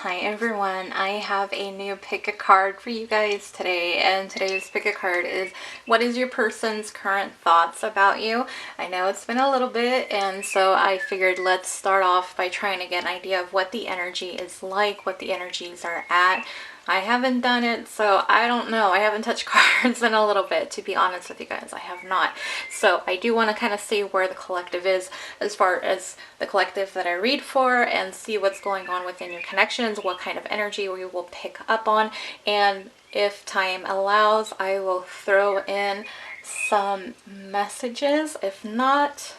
Hi everyone, I have a new pick a card for you guys today, and today's pick a card is what is your person's current thoughts about you. I know it's been a little bit, and so I figured let's start off by trying to get an idea of what the energy is like, what the energies are at. I haven't done it, so I don't know. I haven't touched cards in a little bit, to be honest with you guys. I have not. So I do want to kind of see where the collective is as far as the collective that I read for, and see what's going on within your connections, what kind of energy we will pick up on. And if time allows, I will throw in some messages. If not,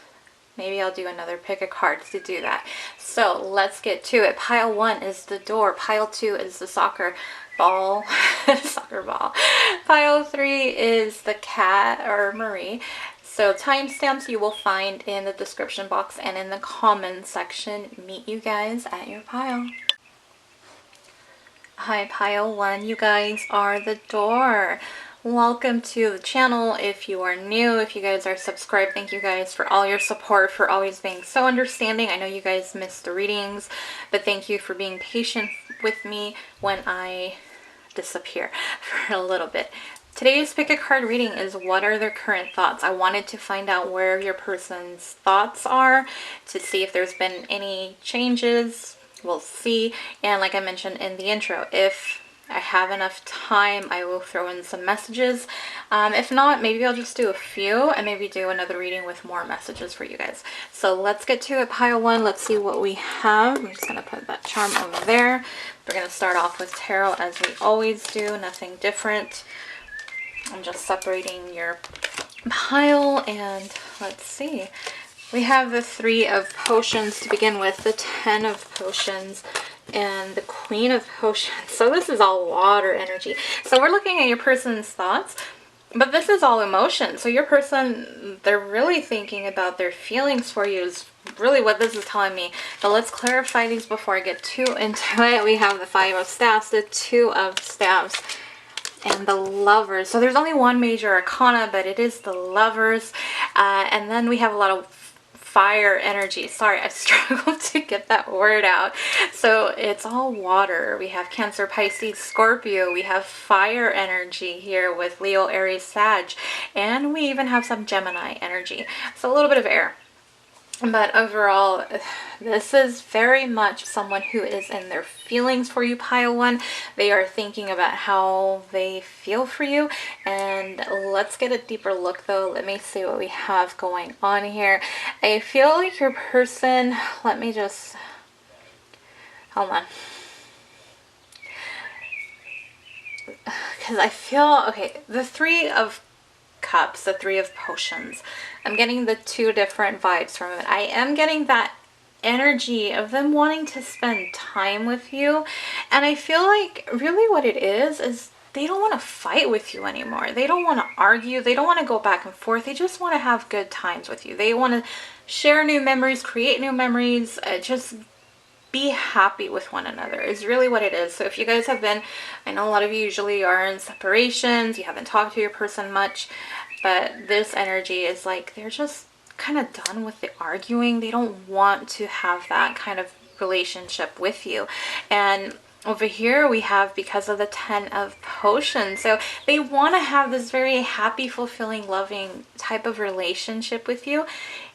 maybe I'll do another pick a card to do that. So let's get to it. Pile 1 is the door. Pile 2 is the soccer ball. Soccer ball. Pile 3 is the cat or Marie. So timestamps you will find in the description box and in the comment section. Meet you guys at your pile. Hi, pile 1. You guys are the door. Welcome to the channel. If you are new, if you guys are subscribed, thank you guys for all your support, for always being so understanding. I know you guys missed the readings, but thank you for being patient with me when I disappear for a little bit. Today's pick a card reading is what are their current thoughts. I wanted to find out where your person's thoughts are to see if there's been any changes. We'll see. And like I mentioned in the intro, if I have enough time, I will throw in some messages. If not, maybe I'll just do a few and maybe do another reading with more messages for you guys. So let's get to it. Pile 1, let's see what we have. I'm just going to put that charm over there. We're going to start off with tarot as we always do, nothing different. I'm just separating your pile, and let's see. We have the 3 of Potions to begin with, the 10 of Potions, and the Queen of Potions. So this is all water energy. So we're looking at your person's thoughts, but this is all emotion. So your person, they're really thinking about their feelings for you is really what this is telling me. But let's clarify these before I get too into it. We have the 5 of Staves, the 2 of Staves, and the Lovers. So there's only one major arcana, but it is the Lovers. And then we have a lot of fire energy. Sorry, I struggled to get that word out. So it's all water. We have Cancer, Pisces, Scorpio. We have fire energy here with Leo, Aries, Sag. And we even have some Gemini energy. So a little bit of air. But overall, this is very much someone who is in their feelings for you, pile 1. They are thinking about how they feel for you. And let's get a deeper look though. Let me see what we have going on here. I feel like your person, let me just, hold on. Because I feel, okay, the 3 of Cups, the 3 of Potions. I'm getting the 2 different vibes from it. I am getting that energy of them wanting to spend time with you. And I feel like really what it is they don't want to fight with you anymore. They don't want to argue. They don't want to go back and forth. They just want to have good times with you. They want to share new memories, create new memories, just be happy with one another is really what it is. So if you guys have been, I know a lot of you usually are in separations, you haven't talked to your person much, but this energy is like they're just kind of done with the arguing. They don't want to have that kind of relationship with you. And over here we have, because of the 10 of Potions, so they want to have this very happy, fulfilling, loving type of relationship with you.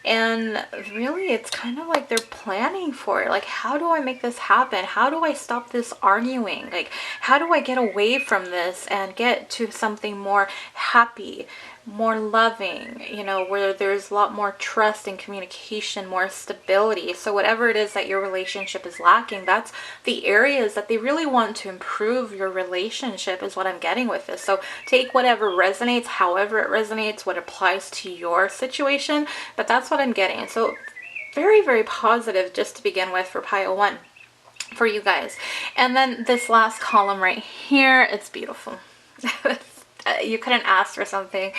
And really it's kind of like they're planning for it. Like, how do I make this happen? How do I stop this arguing? Like, how do I get away from this and get to something more happy, more loving, you know, where there's a lot more trust and communication, more stability. So whatever it is that your relationship is lacking, that's the areas that they really want to improve your relationship is what I'm getting with this. So take whatever resonates, however it resonates, what applies to your situation, but that's what I'm getting. So very, very positive just to begin with for pile 1 for you guys. And then this last column right here, it's beautiful. You couldn't ask for something.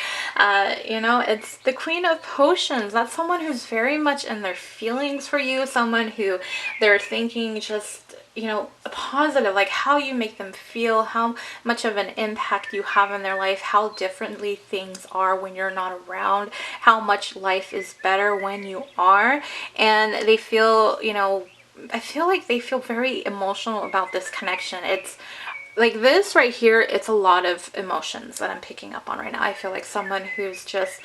You know, it's the Queen of Potions. That's someone who's very much in their feelings for you, someone who they're thinking just, you know, positive, like how you make them feel, how much of an impact you have in their life, how differently things are when you're not around, how much life is better when you are. And they feel, you know, I feel like they feel very emotional about this connection. It's like this right here, it's a lot of emotions that I'm picking up on right now. I feel like someone who's just,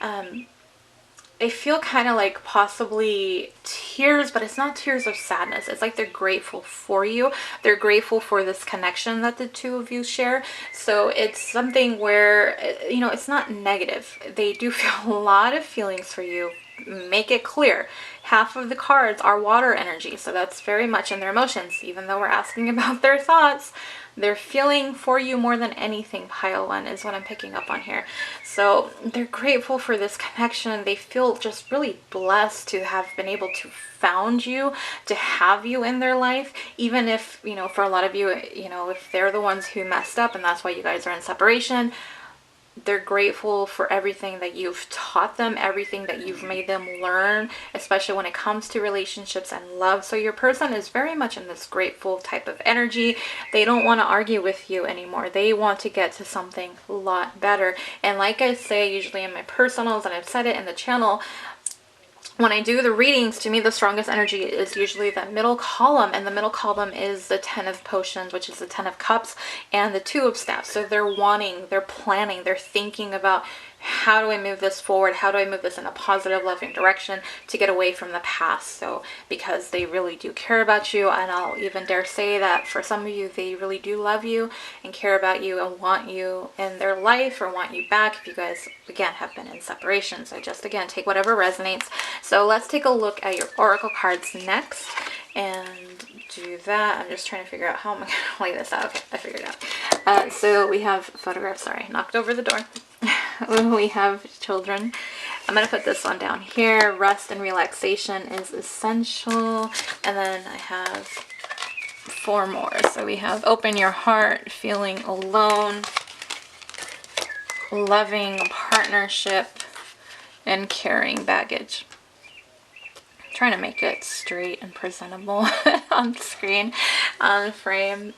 I feel kind of like possibly tears, but it's not tears of sadness. It's like they're grateful for you. They're grateful for this connection that the two of you share. So it's something where, you know, it's not negative. They do feel a lot of feelings for you. Make it clear. Half of the cards are water energy, so that's very much in their emotions. Even though we're asking about their thoughts, they're feeling for you more than anything. Pile one is what I'm picking up on here. So they're grateful for this connection. They feel just really blessed to have been able to found you, to have you in their life, even if, you know, for a lot of you, you know, if they're the ones who messed up and that's why you guys are in separation, they're grateful for everything that you've taught them, everything that you've made them learn, especially when it comes to relationships and love. So your person is very much in this grateful type of energy. They don't want to argue with you anymore. They want to get to something a lot better. And like I say, usually in my personals, and I've said it in the channel, when I do the readings, to me, the strongest energy is usually that middle column, and the middle column is the 10 of potions, which is the 10 of cups, and the 2 of staffs. So they're wanting, they're planning, they're thinking about, how do I move this forward? How do I move this in a positive, loving direction to get away from the past? So because they really do care about you, and I'll even dare say that for some of you, they really do love you and care about you and want you in their life or want you back if you guys, again, have been in separation. So just, again, take whatever resonates. So let's take a look at your oracle cards next and do that. I'm just trying to figure out how I'm going to lay this out. Okay, I figured it out. So we have photographs. Sorry, knocked over the door. We have children. I'm going to put this one down here. Rest and relaxation is essential. And then I have 4 more. So we have open your heart, feeling alone, loving partnership, and carrying baggage. I'm trying to make it straight and presentable on screen, on frame.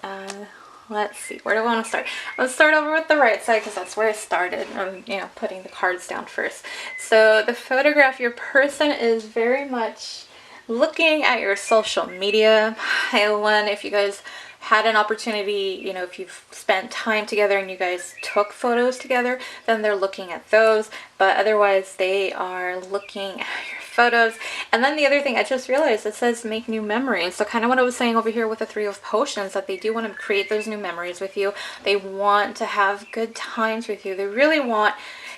Let's see, where do I want to start? Let's start over with the right side because that's where I started. You know, putting the cards down first. So the photograph, your person is very much looking at your social media. One, if you guys had an opportunity, you know, if you've spent time together and you guys took photos together, then they're looking at those. But otherwise, they are looking at your photos. And then the other thing I just realized, it says make new memories. So kind of what I was saying over here with the 3 of potions, that they do want to create those new memories with you. They want to have good times with you. They really want,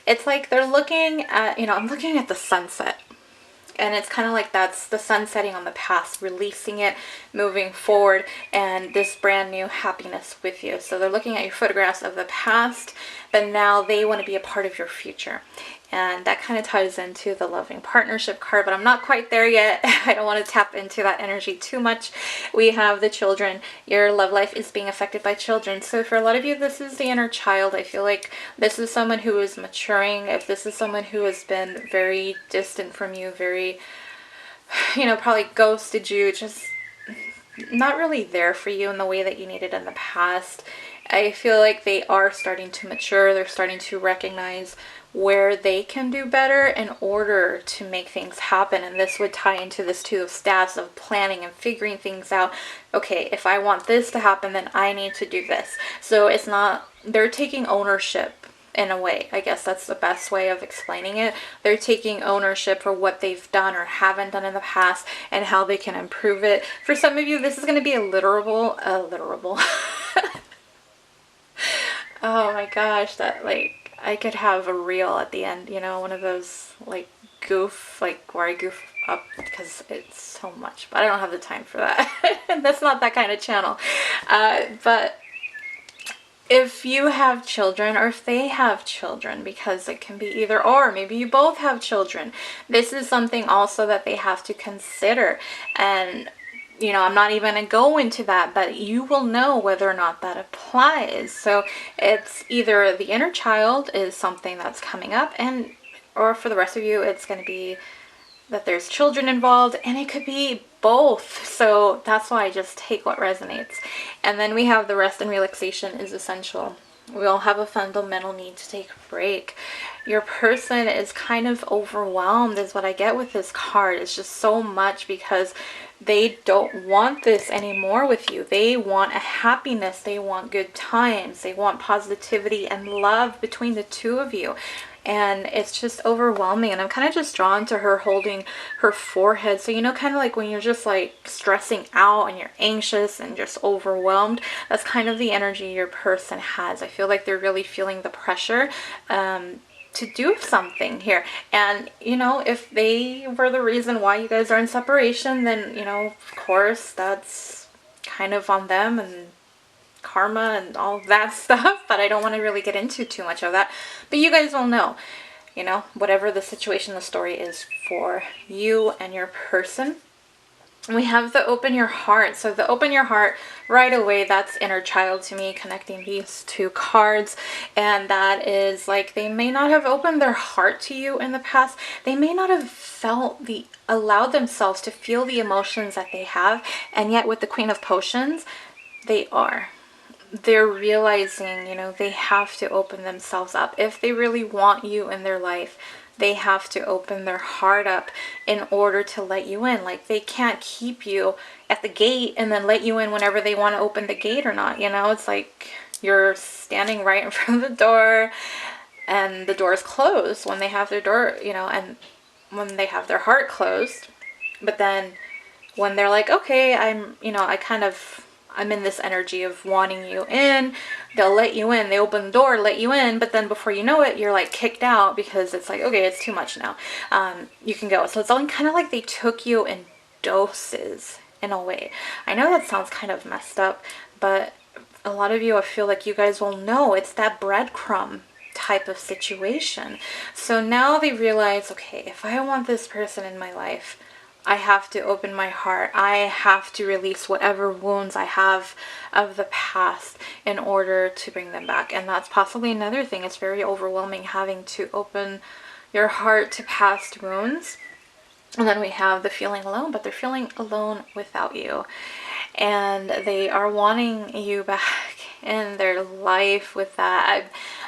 it's like they're looking at, you know, I'm looking at the sunset. And it's kind of like that's the sun setting on the past, releasing it, moving forward, and this brand new happiness with you. So they're looking at your photographs of the past, but now they want to be a part of your future. And that kind of ties into the loving partnership card, but I'm not quite there yet. I don't want to tap into that energy too much. We have the children. Your love life is being affected by children. So for a lot of you, this is the inner child. I feel like this is someone who is maturing. If this is someone who has been very distant from you, very, you know, probably ghosted you, just not really there for you in the way that you needed in the past. I feel like they are starting to mature. They're starting to recognize where they can do better in order to make things happen. And this would tie into this 2 of staffs of planning and figuring things out. Okay, if I want this to happen, then I need to do this. So it's not, they're taking ownership in a way. I guess that's the best way of explaining it. They're taking ownership for what they've done or haven't done in the past and how they can improve it. For some of you, this is going to be a literal oh my gosh, that, like, I could have a reel at the end, you know, one of those, like, goof, like, where I goof up because it's so much, but I don't have the time for that. That's not that kind of channel. But if you have children, or if they have children, because it can be either or, maybe you both have children, this is something also that they have to consider. And you know, I'm not even going to go into that, but you will know whether or not that applies. So it's either the inner child is something that's coming up, and or for the rest of you, it's going to be that there's children involved, and it could be both. So that's why I just take what resonates. And then we have the rest and relaxation is essential. We all have a fundamental need to take a break. Your person is kind of overwhelmed is what I get with this card. It's just so much because they don't want this anymore with you. They want a happiness. They want good times. They want positivity and love between the two of you. And it's just overwhelming. And I'm kind of just drawn to her holding her forehead. So, you know, kind of like when you're just like stressing out and you're anxious and just overwhelmed, that's kind of the energy your person has. I feel like they're really feeling the pressure to do something here. And, you know, if they were the reason why you guys are in separation, then, you know, of course, that's kind of on them and karma and all that stuff, but I don't want to really get into too much of that. But you guys will know, you know, whatever the situation, the story is for you and your person. We have the open your heart. So the open your heart, right away, that's inner child to me, connecting these two cards. And that is like, they may not have opened their heart to you in the past. They may not have allowed themselves to feel the emotions that they have. And yet with the Queen of Potions, they are. They're realizing, you know, they have to open themselves up. If they really want you in their life, they have to open their heart up in order to let you in. Like, they can't keep you at the gate and then let you in whenever they want to open the gate or not. You know, it's like you're standing right in front of the door and the door is closed when they have their door, you know, and when they have their heart closed. But then when they're like, okay, I'm in this energy of wanting you in, they'll let you in. They open the door, let you in, but then before you know it, you're like kicked out because it's like, okay, it's too much now. You can go. So it's all kind of like they took you in doses in a way. I know that sounds kind of messed up, but a lot of you, I feel like you guys will know it's that breadcrumb type of situation. So now they realize, okay, if I want this person in my life, I have to open my heart. I have to release whatever wounds I have of the past in order to bring them back. And that's possibly another thing. It's very overwhelming having to open your heart to past wounds. And then we have the feeling alone, but they're feeling alone without you. And they are wanting you back in their life with that.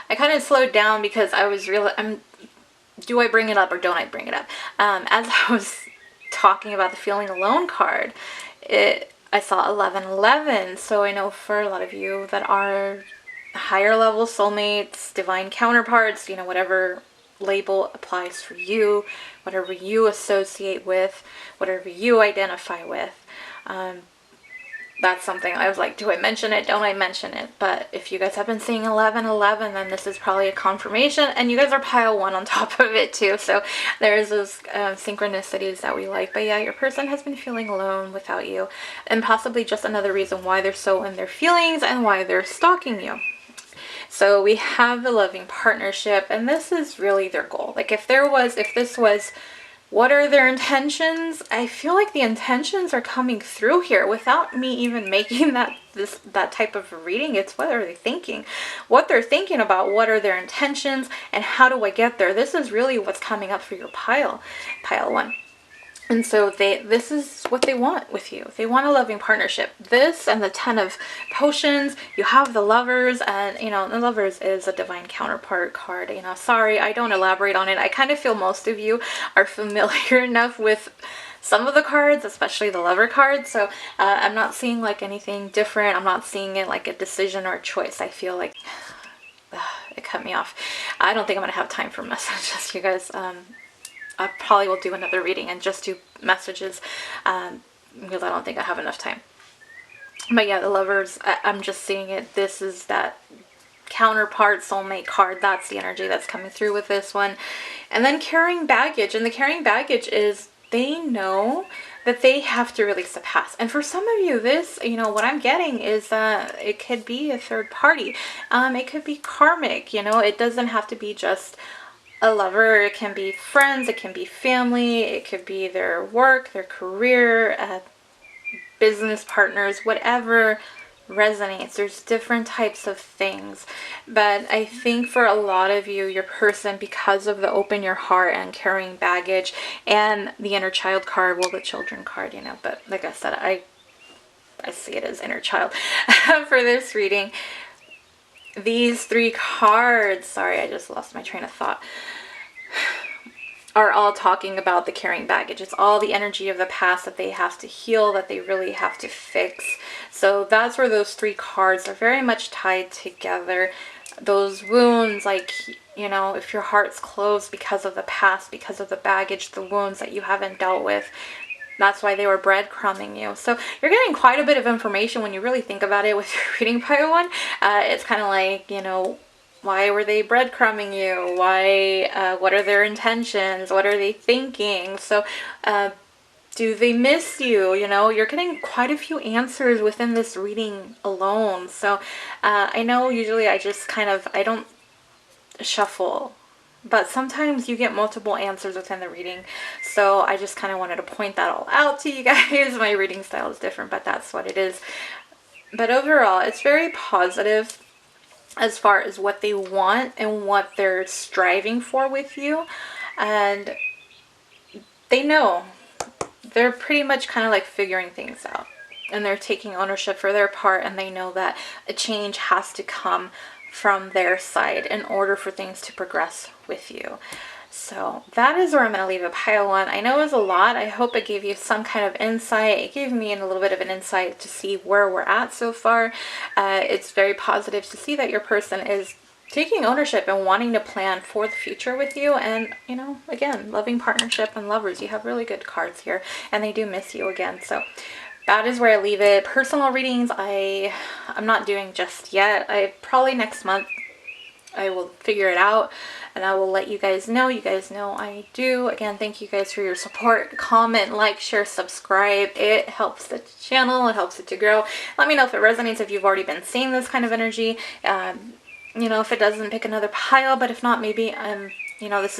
I kind of slowed down because I was do I bring it up or don't I bring it up? As I was talking about the feeling alone card, I saw 1111. So I know for a lot of you that are higher level soulmates, divine counterparts, you know, whatever label applies for you, whatever you associate with, whatever you identify with. That's something I was like, do I mention it? Don't I mention it? But if you guys have been seeing 1111, then this is probably a confirmation. And you guys are pile one on top of it too. So there's those synchronicities that we like. But yeah, your person has been feeling alone without you. And possibly just another reason why they're so in their feelings and why they're stalking you. So we have the loving partnership. And this is really their goal. Like if this was, what are their intentions? I feel like the intentions are coming through here without me even making that type of reading. It's what are they thinking? What they're thinking about, what are their intentions, and how do I get there? This is really what's coming up for your pile one. And so this is what they want with you. They want a loving partnership. This and the 10 of Potions, you have the Lovers, and you know, the Lovers is a divine counterpart card. You know, sorry, I don't elaborate on it. I kind of feel most of you are familiar enough with some of the cards, especially the Lover card. So I'm not seeing like anything different. I'm not seeing it like a decision or a choice. I feel like it cut me off. I don't think I'm gonna have time for messages, you guys. I probably will do another reading and just do messages because I don't think I have enough time. But yeah, the Lovers, I'm just seeing it. This is that counterpart soulmate card. That's the energy that's coming through with this one. And then carrying baggage. And the carrying baggage is they know that they have to release the past. And for some of you, this, you know, what I'm getting is that it could be a third party. It could be karmic, you know, it doesn't have to be just a lover. It can be friends, it can be family, it could be their work, their career, business partners, whatever resonates. There's different types of things. But I think for a lot of you, your person, because of the open your heart and carrying baggage and the inner child card, well, the children card, you know, but like I said, I see it as inner child for this reading. These three cards, sorry, I just lost my train of thought. are all talking about the carrying baggage. It's all the energy of the past that they have to heal, that they really have to fix. So that's where those 3 cards are very much tied together. Those wounds, like, you know, if your heart's closed because of the past, because of the baggage, the wounds that you haven't dealt with, that's why they were breadcrumbing you. So you're getting quite a bit of information when you really think about it with your reading pile one. It's kind of like, you know, why were they breadcrumbing you? Why, what are their intentions? What are they thinking? So, do they miss you? You know, you're getting quite a few answers within this reading alone. So, I know usually I don't shuffle, but sometimes you get multiple answers within the reading. So I just kind of wanted to point that all out to you guys. My reading style is different, but that's what it is. But overall, it's very positive as far as what they want and what they're striving for with you. And they know, they're pretty much kind of like figuring things out. And they're taking ownership for their part, and they know that a change has to come from their side in order for things to progress with you. So that is where I'm going to leave a pile one. I know it was a lot. I hope it gave you some kind of insight. It gave me a little bit of an insight to see where we're at so far. It's very positive to see that your person is taking ownership and wanting to plan for the future with you. And, you know, again, loving partnership and lovers. You have really good cards here, and they do miss you again. So that is where I leave it. Personal readings, I'm not doing just yet. Probably next month I will figure it out, and I will let you guys know. You guys know I do. Again, thank you guys for your support. Comment, like, share, subscribe. It helps the channel. It helps it to grow. Let me know if it resonates, if you've already been seeing this kind of energy. You know, if it doesn't, pick another pile, but if not, maybe, you know, this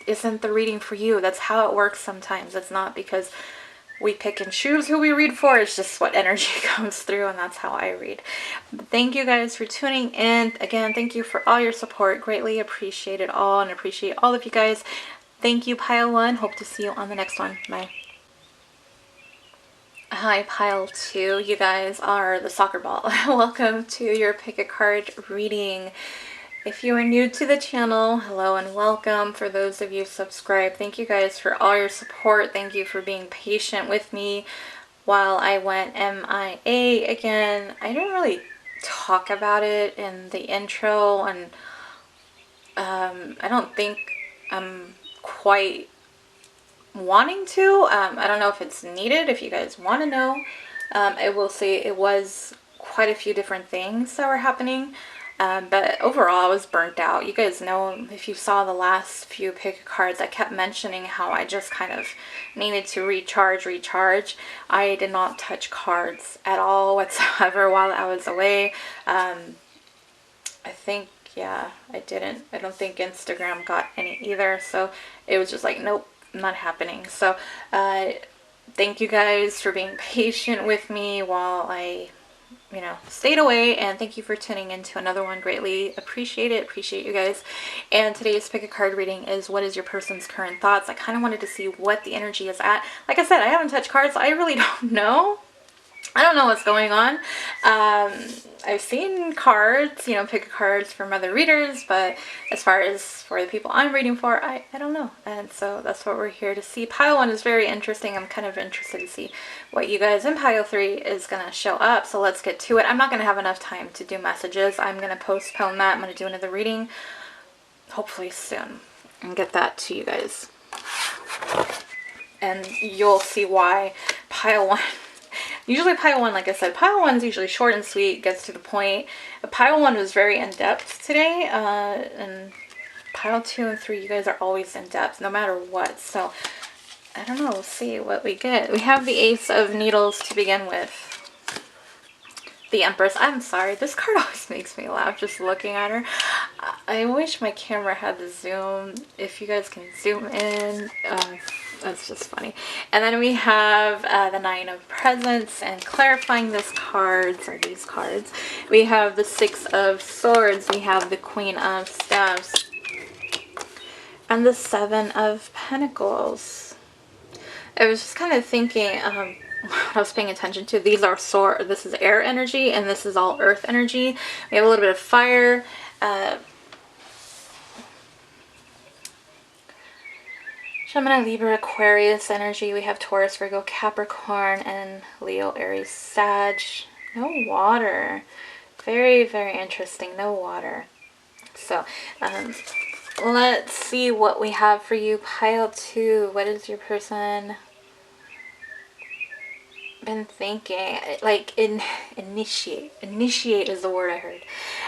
isn't the reading for you. That's how it works sometimes. It's not because we pick and choose who we read for. It's just what energy comes through, and that's how I read. But thank you guys for tuning in. Again, thank you for all your support. Greatly appreciate it all, and appreciate all of you guys. Thank you, pile one. Hope to see you on the next one. Bye. Hi, pile two. You guys are the soccer ball. Welcome to your pick a card reading. If you are new to the channel, hello and welcome. For those of you subscribed, thank you guys for all your support. Thank you for being patient with me while I went MIA again. I didn't really talk about it in the intro, and I don't think I'm quite wanting to. I don't know if it's needed. If you guys want to know, I will say it was quite a few different things that were happening. But overall, I was burnt out. You guys know, if you saw the last few pick cards, I kept mentioning how I just kind of needed to recharge. I did not touch cards at all whatsoever while I was away. I think, yeah, I didn't. I don't think Instagram got any either. So it was just like, nope, not happening. So thank you guys for being patient with me while I stayed away, and thank you for tuning into another one. Greatly appreciate it. Appreciate you guys. And today's pick a card reading is, what is your person's current thoughts? I kind of wanted to see what the energy is at. Like I said, I haven't touched cards, so I really don't know. I don't know what's going on. I've seen cards, pick a cards from other readers, but as far as for the people I'm reading for, I don't know. And so that's what we're here to see. Pile 1 is very interesting. I'm kind of interested to see what you guys in Pile 3 is going to show up. So let's get to it. I'm not going to have enough time to do messages. I'm going to postpone that. I'm going to do another reading hopefully soon and get that to you guys. And you'll see why Pile 1... Usually Pile 1, like I said, Pile 1 is usually short and sweet, gets to the point. Pile 1 was very in-depth today, and Pile 2 and 3, you guys are always in-depth, no matter what. So, I don't know, we'll see what we get. We have the Ace of Needles to begin with. The Empress. I'm sorry, this card always makes me laugh just looking at her. I wish my camera had the zoom. If you guys can zoom in, that's just funny. And then we have the Nine of Presents, and clarifying these cards, we have the Six of Swords, we have the Queen of Staves, and the Seven of Pentacles. I was just kind of thinking, I was paying attention to, these are this is air energy, and this is all earth energy. We have a little bit of fire. Gemini, Libra, Aquarius energy. We have Taurus, Virgo, Capricorn, and Leo, Aries, Sag. No water. Very, very interesting. No water. So, let's see what we have for you. Pile 2. What is your person been thinking? Like, initiate. Initiate is the word I heard.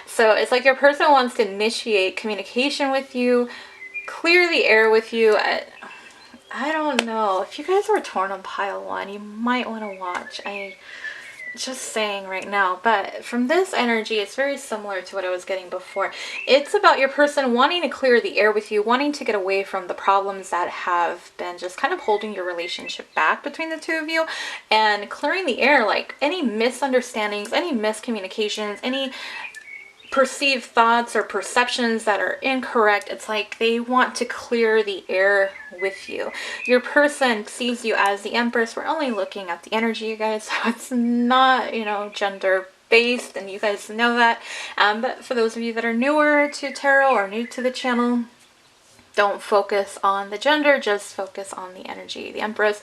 So, it's like your person wants to initiate communication with you, clear the air with you. I don't know. If you guys were torn on pile 1, you might want to watch. Just saying right now, but from this energy, it's very similar to what I was getting before. It's about your person wanting to clear the air with you, wanting to get away from the problems that have been just kind of holding your relationship back between the two of you, and clearing the air, like any misunderstandings, any miscommunications, any perceived thoughts or perceptions that are incorrect. It's like they want to clear the air with you. Your person sees you as the Empress. We're only looking at the energy, you guys, so it's not, gender based, and you guys know that. But for those of you that are newer to tarot or new to the channel, don't focus on the gender, just focus on the energy. The Empress,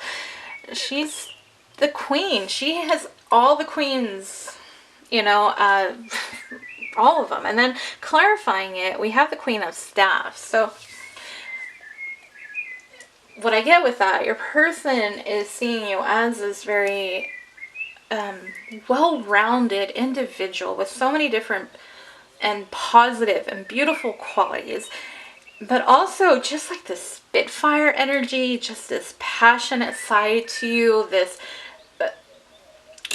she's the queen. She has all the queens, all of them. And then clarifying it, we have the Queen of Staffs. So what I get with that, your person is seeing you as this very well-rounded individual with so many different and positive and beautiful qualities, but also just like this Spitfire energy, just this passionate side to you. This the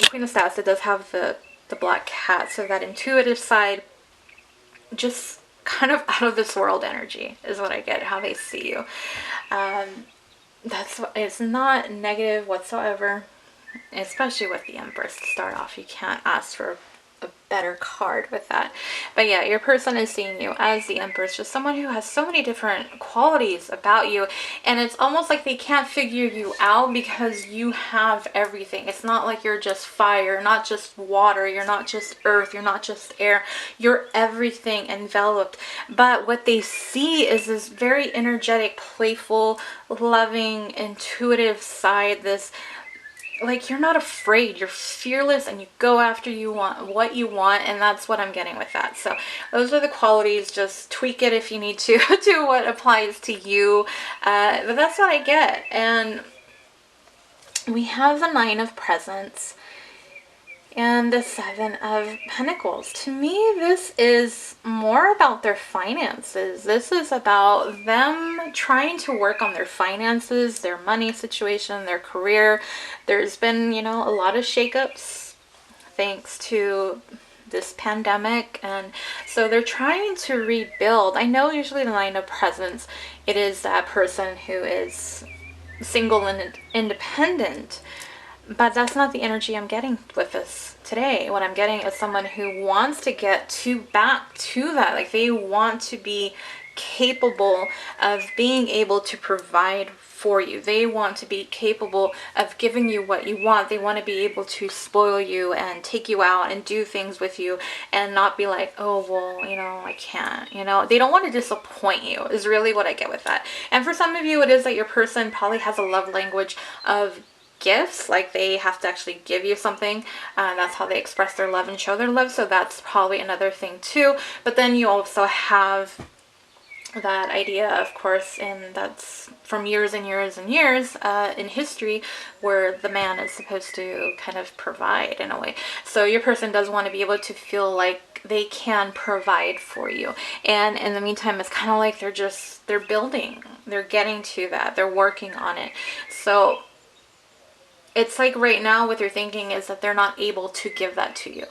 Queen of Staffs, it does have the black cat, so that intuitive side, just kind of out of this world energy is what I get, how they see you. It's not negative whatsoever, especially with the Empress to start off. You can't ask for a better card with that. But yeah, your person is seeing you as the Empress, just someone who has so many different qualities about you, and it's almost like they can't figure you out because you have everything. It's not like you're just fire, not just water, you're not just earth, you're not just air, you're everything enveloped. But what they see is this very energetic, playful, loving, intuitive side, this like you're not afraid, you're fearless, and you go after what you want, and that's what I'm getting with that. So those are the qualities. Just tweak it if you need to to what applies to you, but that's what I get. And we have the Nine of Presents and the Seven of Pentacles. To me, this is more about their finances. This is about them trying to work on their finances, their money situation, their career. There's been, a lot of shakeups thanks to this pandemic, and so they're trying to rebuild. I know usually the Nine of Presents, it is that person who is single and independent, but that's not the energy I'm getting with this today. What I'm getting is someone who wants to get back to that. Like they want to be capable of being able to provide for you. They want to be capable of giving you what you want. They want to be able to spoil you and take you out and do things with you and not be like, oh, well, I can't, They don't want to disappoint you is really what I get with that. And for some of you, it is that your person probably has a love language of gifts, like they have to actually give you something. That's how they express their love and show their love, so that's probably another thing too. But then you also have that idea, of course, and that's from years and years and years in history, where the man is supposed to kind of provide in a way. So your person does want to be able to feel like they can provide for you, and in the meantime, it's kind of like they're building, they're getting to that, they're working on it. So it's like right now what they're thinking is that they're not able to give that to you,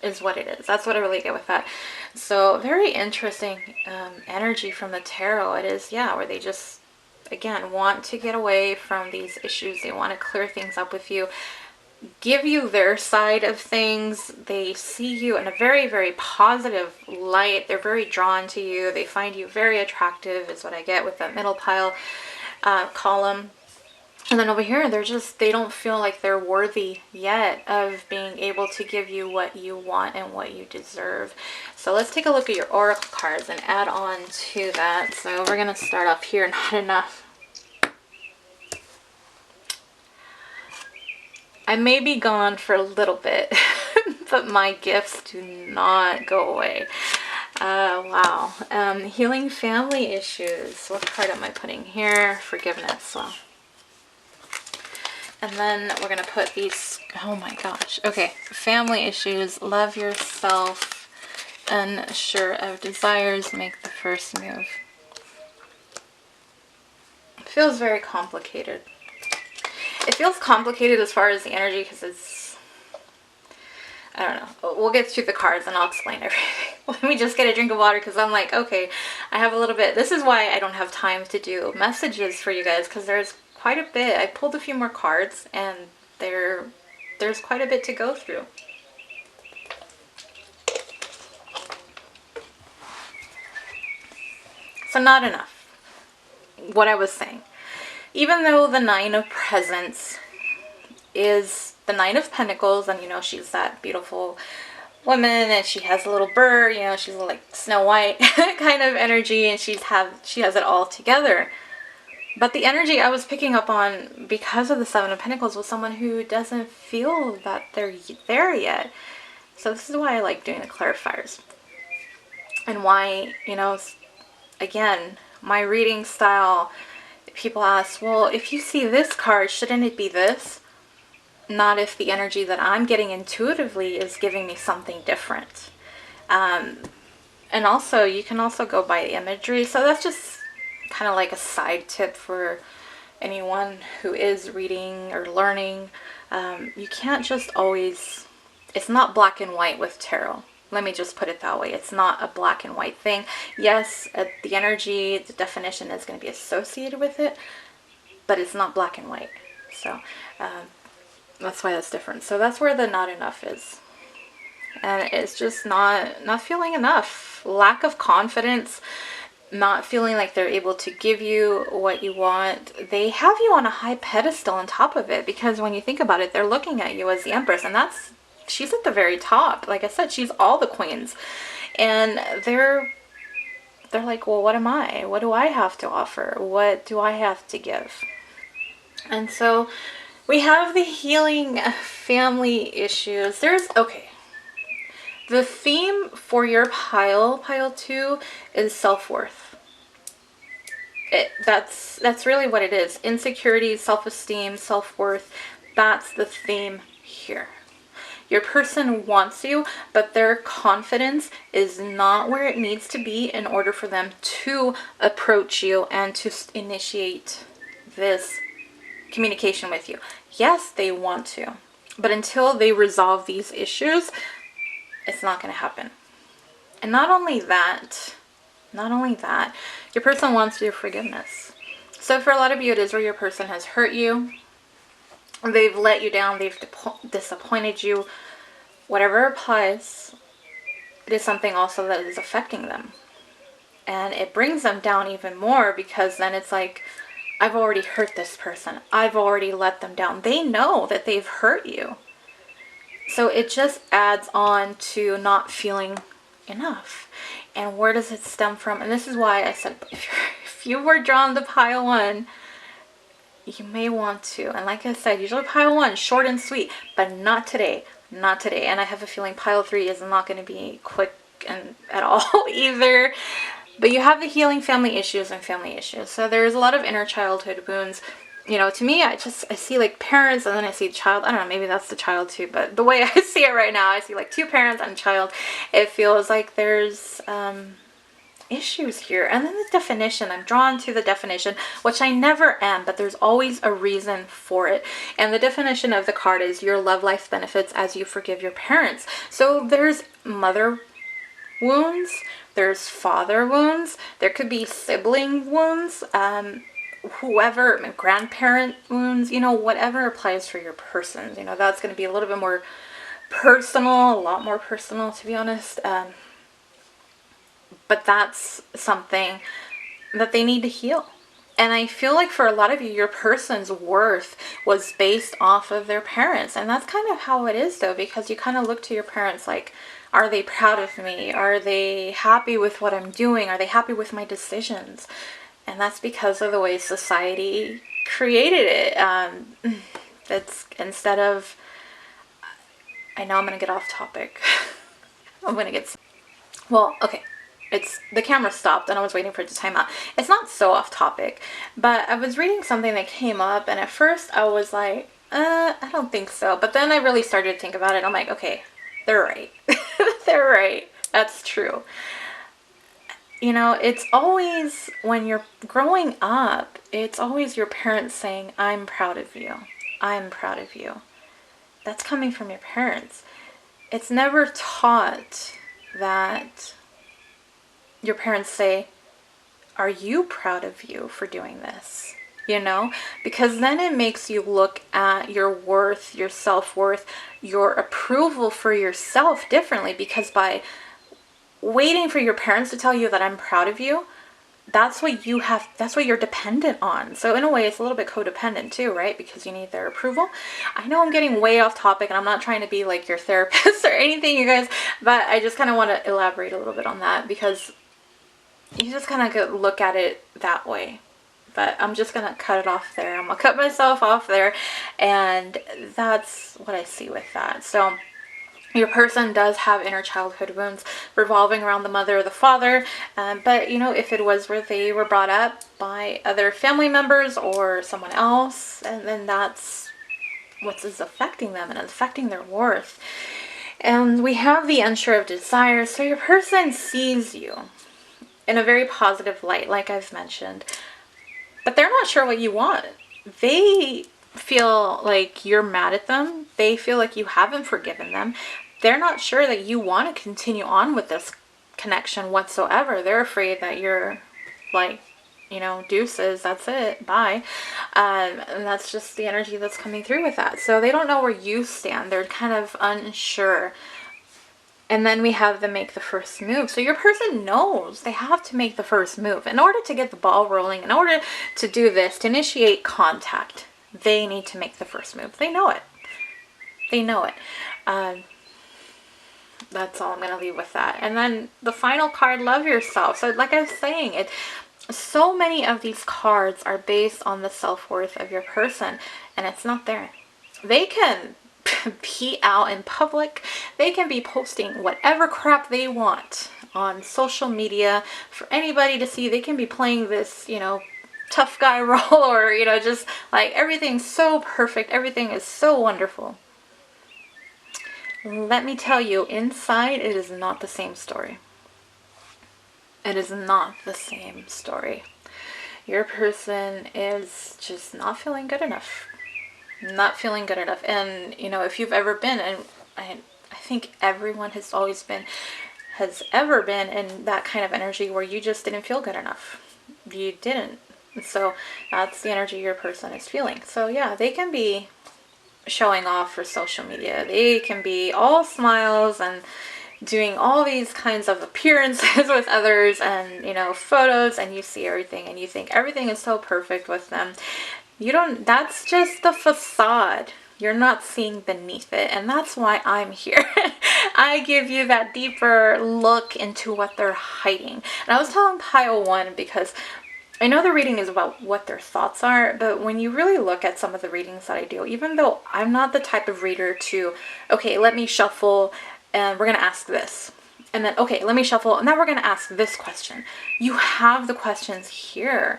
is what it is. That's what I really get with that. So very interesting energy from the tarot. It is, yeah, where they just, again, want to get away from these issues. They want to clear things up with you, give you their side of things. They see you in a very, very positive light. They're very drawn to you. They find you very attractive, is what I get with that middle pile column. And then over here, they don't feel like they're worthy yet of being able to give you what you want and what you deserve. So let's take a look at your oracle cards and add on to that. So we're going to start off here. Not enough. I may be gone for a little bit, but my gifts do not go away. Wow. Healing family issues. What card am I putting here? Forgiveness. Well, and then we're going to put these, oh my gosh. Okay, family issues. Love yourself. Unsure of desires. Make the first move. It feels very complicated. It feels complicated as far as the energy because it's, I don't know. We'll get through the cards and I'll explain everything. Let me just get a drink of water because I'm like, okay, I have a little bit. This is why I don't have time to do messages for you guys because there's quite a bit. I pulled a few more cards and there's quite a bit to go through. So not enough. What I was saying. Even though the Nine of Presents is the Nine of Pentacles, and you know, she's that beautiful woman and she has a little bird, you know, she's like Snow White kind of energy, and she has it all together. But the energy I was picking up on because of the Seven of Pentacles was someone who doesn't feel that they're there yet. So this is why I like doing the clarifiers. And why, you know, again, my reading style, people ask, well, if you see this card, shouldn't it be this? Not if the energy that I'm getting intuitively is giving me something different. And also, you can also go by imagery. So that's just kind of like a side tip for anyone who is reading or learning. You can't just always, it's not black and white with tarot. Let me just put it that way. It's not a black and white thing. Yes, the energy, the definition is going to be associated with it, but it's not black and white. So that's why that's different. So that's where the not enough is. And it's just not feeling enough. Lack of confidence, not feeling like they're able to give you what you want. They have you on a high pedestal on top of it, because when you think about it, they're looking at you as the Empress, and she's at the very top. Like I said, she's all the queens. And they're like, well, what am I? What do I have to offer? What do I have to give? And so we have the healing family issues. Okay. The theme for your pile 2, is self-worth. That's really what it is. Insecurity, self-esteem, self-worth. That's the theme here. Your person wants you, but their confidence is not where it needs to be in order for them to approach you and to initiate this communication with you. Yes, they want to, but until they resolve these issues, it's not going to happen. And not only that, your person wants your forgiveness. So for a lot of you, it is where your person has hurt you. They've let you down. They've disappointed you. Whatever applies, it is something also that is affecting them. And it brings them down even more, because then it's like, I've already hurt this person. I've already let them down. They know that they've hurt you. So it just adds on to not feeling enough. And where does it stem from? And this is why I said, if you were drawn to pile 1, you may want to. And like I said, usually pile 1, short and sweet, but not today. Not today. And I have a feeling pile 3 is not going to be quick and at all either. But you have the healing family issues and family issues. So there's a lot of inner childhood wounds. You know, to me, I see like parents, and then I see child. I don't know, maybe that's the child too, but the way I see it right now, I see like 2 parents and a child. It feels like there's issues here. And then the definition, I'm drawn to the definition, which I never am, but there's always a reason for it. And the definition of the card is your love life benefits as you forgive your parents. So there's mother wounds, there's father wounds, there could be sibling wounds, whoever, grandparent wounds, you know, whatever applies for your person. You know, that's going to be a little bit more personal, a lot more personal, to be honest. But that's something that they need to heal. And I feel like for a lot of you, your person's worth was based off of their parents. And that's kind of how it is, though, because you kind of look to your parents like, are they proud of me? Are they happy with what I'm doing? Are they happy with my decisions? And that's because of the way society created it. It's instead of, I know I'm going to get off topic. I'm going to get, well, okay. It's, the camera stopped and I was waiting for it to time out. It's not so off topic, but I was reading something that came up, and at first I was like, I don't think so. But then I really started to think about it. I'm like, okay, they're right. They're right. That's true. You know, it's always, when you're growing up, it's always your parents saying, I'm proud of you. I'm proud of you. That's coming from your parents. It's never taught that your parents say, are you proud of you for doing this? You know, because then it makes you look at your worth, your self-worth, your approval for yourself differently, because by waiting for your parents to tell you that I'm proud of you, that's what you have, that's what you're dependent on. So in a way, it's a little bit codependent too, right? Because you need their approval. I know I'm getting way off topic, and I'm not trying to be like your therapist or anything, you guys, but I just kind of want to elaborate a little bit on that, because you just kind of look at it that way. But I'm just going to cut it off there. I'm going to cut myself off there. And that's what I see with that. So your person does have inner childhood wounds revolving around the mother or the father. But, you know, if it was where they were brought up by other family members or someone else, and then that's what is affecting them and affecting their worth. And we have the unsure of desire. So your person sees you in a very positive light, like I've mentioned, but they're not sure what you want. They feel like you're mad at them. They feel like you haven't forgiven them. They're not sure that you want to continue on with this connection whatsoever. They're afraid that you're like, you know, deuces, that's it, bye. And that's just the energy that's coming through with that. So they don't know where you stand. They're kind of unsure. And then we have them make the first move. So your person knows they have to make the first move. In order to get the ball rolling, in order to do this, to initiate contact, they need to make the first move. They know it. They know it. That's all I'm going to leave with that. And then the final card, love yourself. So like I was saying, so many of these cards are based on the self-worth of your person, and it's not there. They can be out in public. They can be posting whatever crap they want on social media for anybody to see. They can be playing this, you know, tough guy role, or, you know, just like everything's so perfect. Everything is so wonderful. Let me tell you, inside it is not the same story. It is not the same story. Your person is just not feeling good enough. Not feeling good enough. And, you know, if you've ever been, and I think everyone has ever been in that kind of energy where you just didn't feel good enough. You didn't. So that's the energy your person is feeling. So yeah, they can be showing off for social media. They can be all smiles and doing all these kinds of appearances with others, and, you know, photos, and you see everything and you think everything is so perfect with them. You don't, that's just the facade. You're not seeing beneath it. And that's why I'm here. I give you that deeper look into what they're hiding. And I was telling pile 1, because I know the reading is about what their thoughts are, but when you really look at some of the readings that I do, even though I'm not the type of reader to, okay, let me shuffle and we're going to ask this. And then, okay, let me shuffle and now we're going to ask this question. You have the questions here.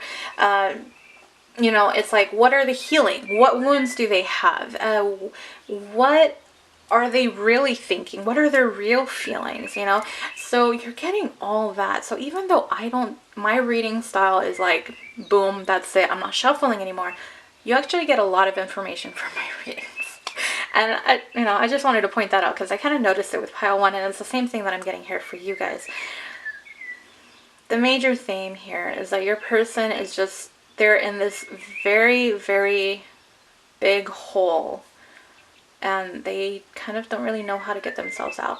You know, it's like, what are they healing? What wounds do they have? What are they really thinking? What are their real feelings, you know? So you're getting all that. So even though my reading style is like, boom, that's it, I'm not shuffling anymore, you actually get a lot of information from my readings. And I just wanted to point that out, because I kind of noticed it with pile 1, and it's the same thing that I'm getting here for you guys. The major theme here is that your person is just, they're in this very, very big hole, and they kind of don't really know how to get themselves out.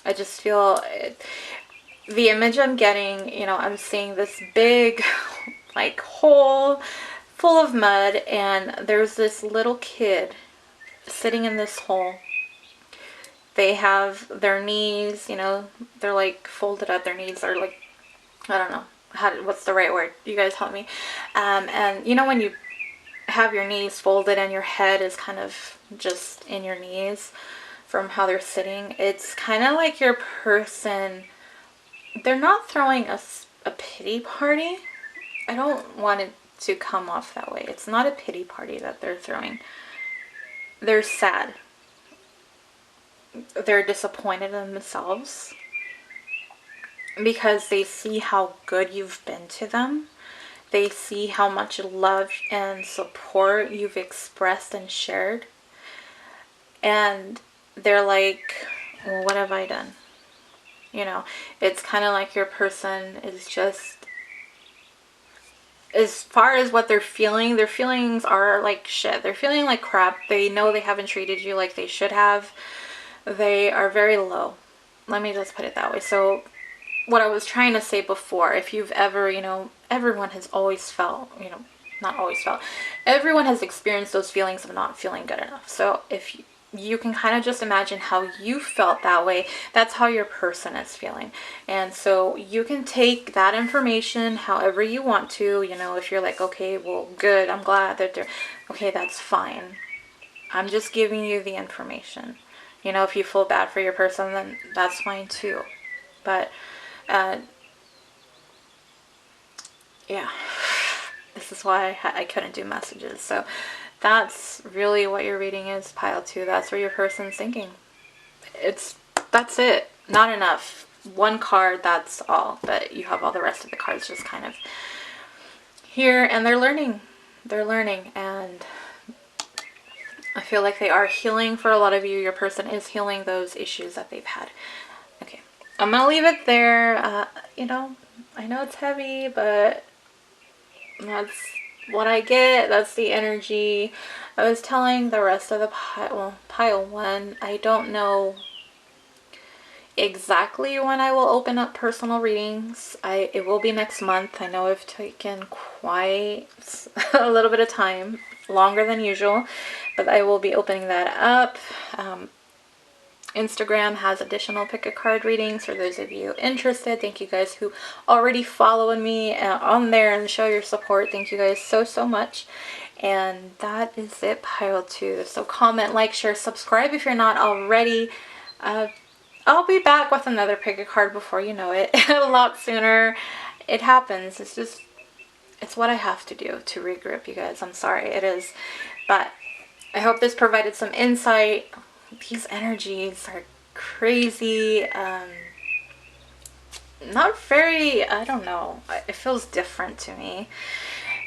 I just feel the image I'm getting, you know, I'm seeing this big like hole full of mud, and there's this little kid sitting in this hole. They have their knees, you know, they're like folded up. Their knees are like, I don't know what's the right word, you guys help me. And you know, when you have your knees folded and your head is kind of just in your knees from how they're sitting. It's kind of like your person, they're not throwing a pity party. I don't want it to come off that way. It's not a pity party that they're throwing. They're sad. They're disappointed in themselves because they see how good you've been to them. They see how much love and support you've expressed and shared. And they're like, well, what have I done? You know, it's kind of like your person is just, as far as what they're feeling, their feelings are like shit. They're feeling like crap. They know they haven't treated you like they should have. They are very low. Let me just put it that way. So what I was trying to say before, if you've ever, you know, everyone has always felt, you know, not always felt, everyone has experienced those feelings of not feeling good enough. So if you can kind of just imagine how you felt that way, that's how your person is feeling. And so you can take that information however you want to, you know, if you're like, okay, well, good, I'm glad that they're, okay, that's fine. I'm just giving you the information. You know, if you feel bad for your person, then that's fine too. But, yeah, this is why I couldn't do messages. So that's really what your reading is, pile 2. That's what your person's thinking. That's it. Not enough. One card, that's all. But you have all the rest of the cards just kind of here, and they're learning. They're learning, and I feel like they are healing. For a lot of you, your person is healing those issues that they've had. Okay, I'm gonna leave it there. You know, I know it's heavy, but that's what I get. That's the energy. I was telling the rest of the pile, well, pile 1, I don't know exactly when I will open up personal readings. It will be next month. I know I've taken quite a little bit of time, longer than usual, but I will be opening that up. Instagram has additional pick a card readings for those of you interested. Thank you guys who already follow me on there and show your support. Thank you guys so much. And that is it, pile 2. So comment, like, share, subscribe if you're not already. I'll be back with another pick a card before you know it. A lot sooner. It happens. It's just, it's what I have to do to regroup, you guys. I'm sorry, it is. But I hope this provided some insight. These energies are crazy. Not very, I don't know. It feels different to me.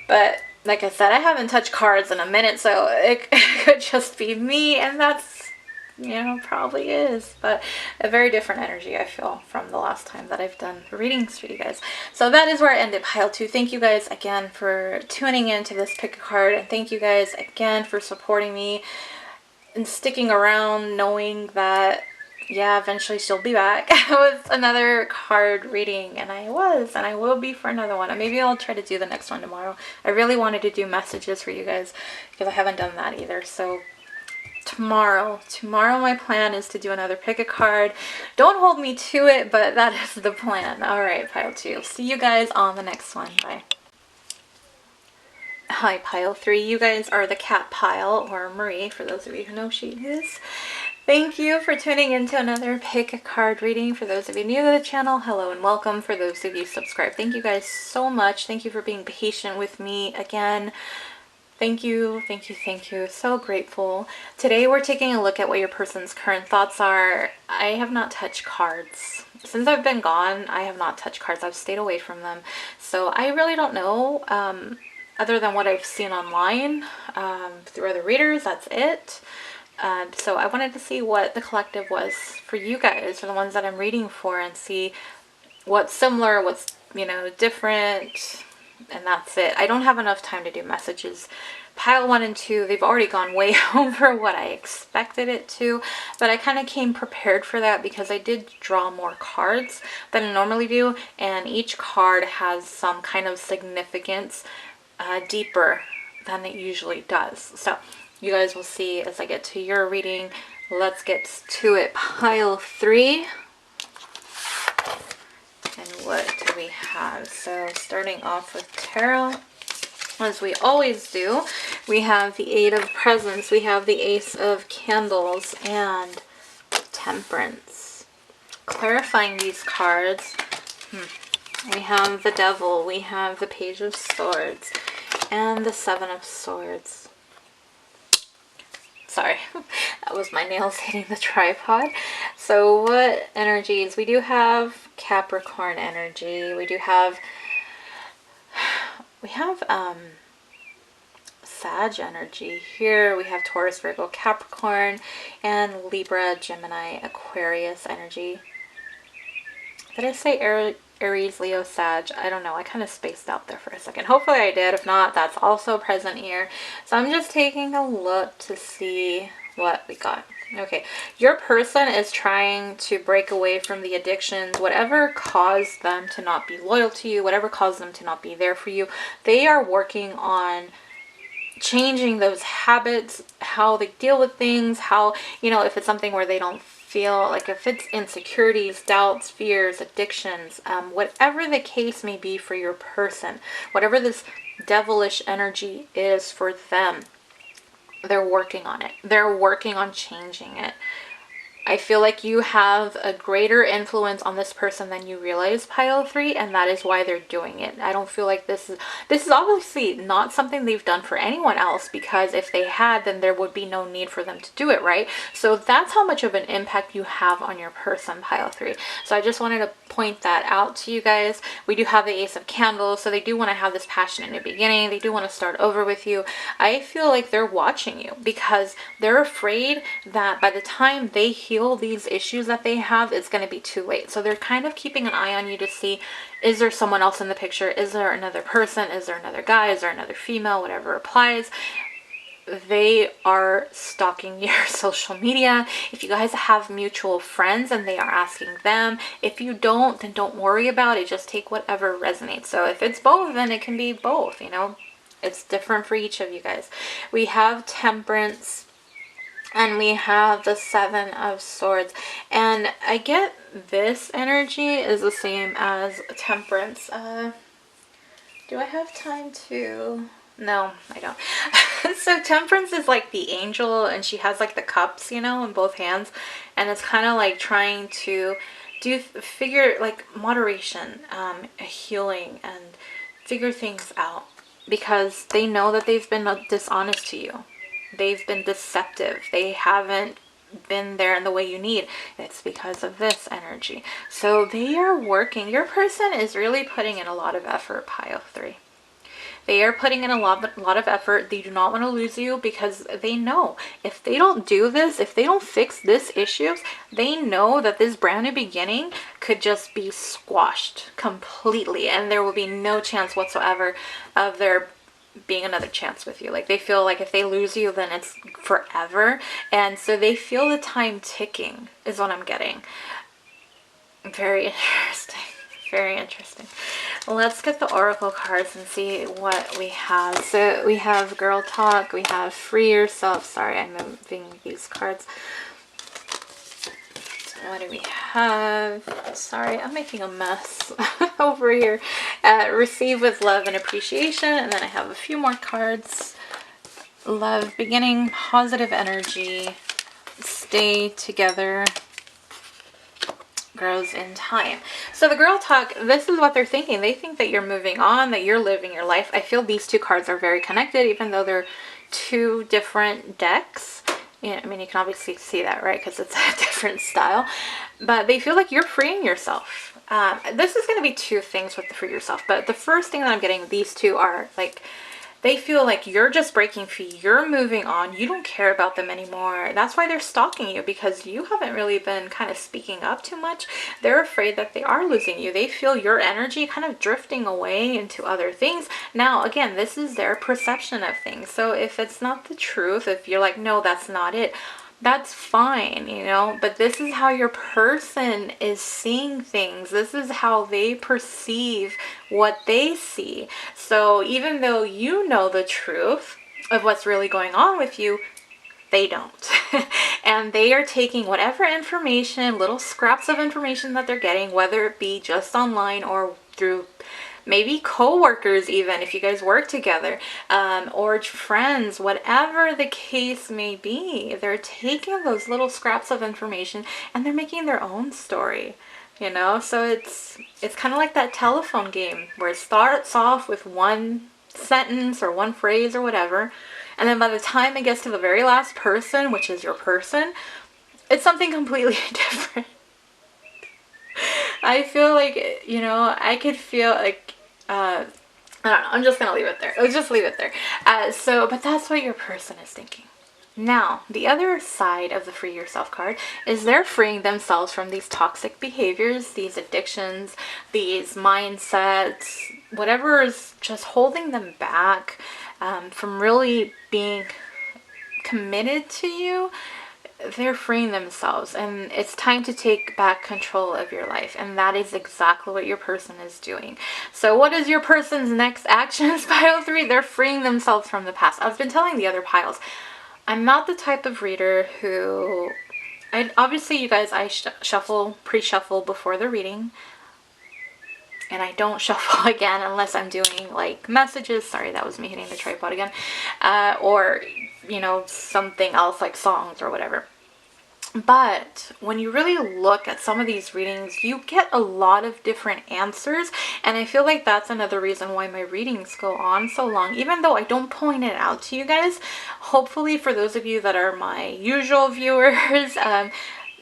But like I said, I haven't touched cards in a minute, so it could just be me, and that's, you know, probably is. But a very different energy, I feel, from the last time that I've done readings for you guys. So that is where I ended pile 2. Thank you guys again for tuning in to this pick a card, and thank you guys again for supporting me and sticking around, knowing that, yeah, eventually she'll be back with another card reading, and I will be for another one. And maybe I'll try to do the next one tomorrow. I really wanted to do messages for you guys because I haven't done that either. So tomorrow my plan is to do another pick a card. Don't hold me to it, but that is the plan. All right, pile 2. See you guys on the next one. Bye. Hi, pile 3. You guys are the cat pile, or Marie, for those of you who know she is. Thank you for tuning into another pick a card reading. For those of you new to the channel, hello and welcome. For those of you subscribed, thank you guys so much. Thank you for being patient with me again. Thank you, thank you, thank you. So grateful. Today we're taking a look at what your person's current thoughts are. I have not touched cards. Since I've been gone, I have not touched cards. I've stayed away from them. So I really don't know. Other than what I've seen online through other readers, that's it. So I wanted to see what the collective was for you guys, for the ones that I'm reading for, and see what's similar, what's, you know, different, and that's it. I don't have enough time to do messages. Pile 1 and 2, they've already gone way over what I expected it to, but I kind of came prepared for that because I did draw more cards than I normally do, and each card has some kind of significance deeper than it usually does. So you guys will see as I get to your reading. Let's get to it. Pile 3. And what do we have? So starting off with tarot. as we always do. We have the Eight of Presents, we have the Ace of Candles, and Temperance. Clarifying these cards, we have the Devil, we have the Page of Swords, and the Seven of Swords. Sorry, that was my nails hitting the tripod. So what energies? We do have Capricorn energy. We have Sag energy here. We have Taurus, Virgo, Capricorn, and Libra, Gemini, Aquarius energy. Did I say Aries, Leo, Sag? I don't know. I kind of spaced out there for a second. Hopefully I did. If not, that's also present here. So I'm just taking a look to see what we got. Okay, your person is trying to break away from the addictions, whatever caused them to not be loyal to you, whatever caused them to not be there for you. They are working on changing those habits, how they deal with things, how, you know, if it's something where they don't feel like, if it's insecurities, doubts, fears, addictions, whatever the case may be for your person, whatever this devilish energy is for them, they're working on it. They're working on changing it. I feel like you have a greater influence on this person than you realize, pile 3, and that is why they're doing it. I don't feel like this is obviously not something they've done for anyone else, because if they had, then there would be no need for them to do it, right? So that's how much of an impact you have on your person, pile 3. So I just wanted to point that out to you guys. We do have the Ace of Candles, so they do want to have this passion in the beginning. They do want to start over with you. I feel like they're watching you because they're afraid that by the time they heal these issues that they have, it's going to be too late. So they're kind of keeping an eye on you to see, is there someone else in the picture? Is there another person? Is there another guy? Is there another female? Whatever applies. They are stalking your social media. If you guys have mutual friends and they are asking them, if you don't, then don't worry about it. Just take whatever resonates. So if it's both, then it can be both, you know. It's different for each of you guys. We have Temperance, and we have the Seven of Swords. And I get this energy is the same as Temperance. Do I have time to... No, I don't. So Temperance is like the angel, and she has like the cups, you know, in both hands. And it's kind of like trying to figure like moderation, healing, and figure things out. Because they know that they've been dishonest to you. They've been deceptive. They haven't been there in the way you need. It's because of this energy. So they are working. Your person is really putting in a lot of effort, pile 3. They are putting in a lot of effort. They do not want to lose you because they know if they don't do this, if they don't fix this issues, they know that this brand new beginning could just be squashed completely, and there will be no chance whatsoever of there being another chance with you. Like, they feel like if they lose you, then it's forever. And so they feel the time ticking is what I'm getting. Very interesting. Very interesting. Let's get the oracle cards and see what we have. So we have girl talk, we have free yourself. Sorry, I'm moving these cards. What do we have? Sorry, I'm making a mess over here. Receive with love and appreciation. And then I have a few more cards. Love, beginning, positive energy, stay together, grows in time. So the girl talk, this is what they're thinking. They think that you're moving on, that you're living your life. I feel these two cards are very connected, even though they're two different decks. Yeah, I mean, you can obviously see that, right? Because it's a different style. But they feel like you're freeing yourself. This is going to be two things with the free yourself. But the first thing that I'm getting, these two are like, they feel like you're just breaking free. You're moving on. You don't care about them anymore. That's why they're stalking you, because you haven't really been kind of speaking up too much. They're afraid that they are losing you. They feel your energy kind of drifting away into other things. Now, again, this is their perception of things. So if it's not the truth, if you're like, no, that's not it, that's fine, you know, but this is how your person is seeing things. This is how they perceive what they see. So even though you know the truth of what's really going on with you, they don't. And they are taking whatever information, little scraps of information that they're getting, whether it be just online or through maybe co-workers even, if you guys work together, or friends, whatever the case may be. They're taking those little scraps of information and they're making their own story. You know, so it's kind of like that telephone game where it starts off with one sentence or one phrase or whatever, and then by the time it gets to the very last person, which is your person, it's something completely different. I feel like, you know, I could feel like, I don't know, I'm just gonna leave it there. Let's just leave it there. But that's what your person is thinking. Now, the other side of the Free Yourself card is they're freeing themselves from these toxic behaviors, these addictions, these mindsets, whatever is just holding them back from really being committed to you. They're freeing themselves, and it's time to take back control of your life, and that is exactly what your person is doing. So what is your person's next actions? Pile 3, they're freeing themselves from the past. I've been telling the other piles, I'm not the type of reader who, obviously you guys, I shuffle, pre-shuffle before the reading, and I don't shuffle again unless I'm doing like messages. Sorry, that was me hitting the tripod again. Or, you know, something else like songs or whatever. But when you really look at some of these readings, you get a lot of different answers. And I feel like that's another reason why my readings go on so long, even though I don't point it out to you guys. Hopefully for those of you that are my usual viewers,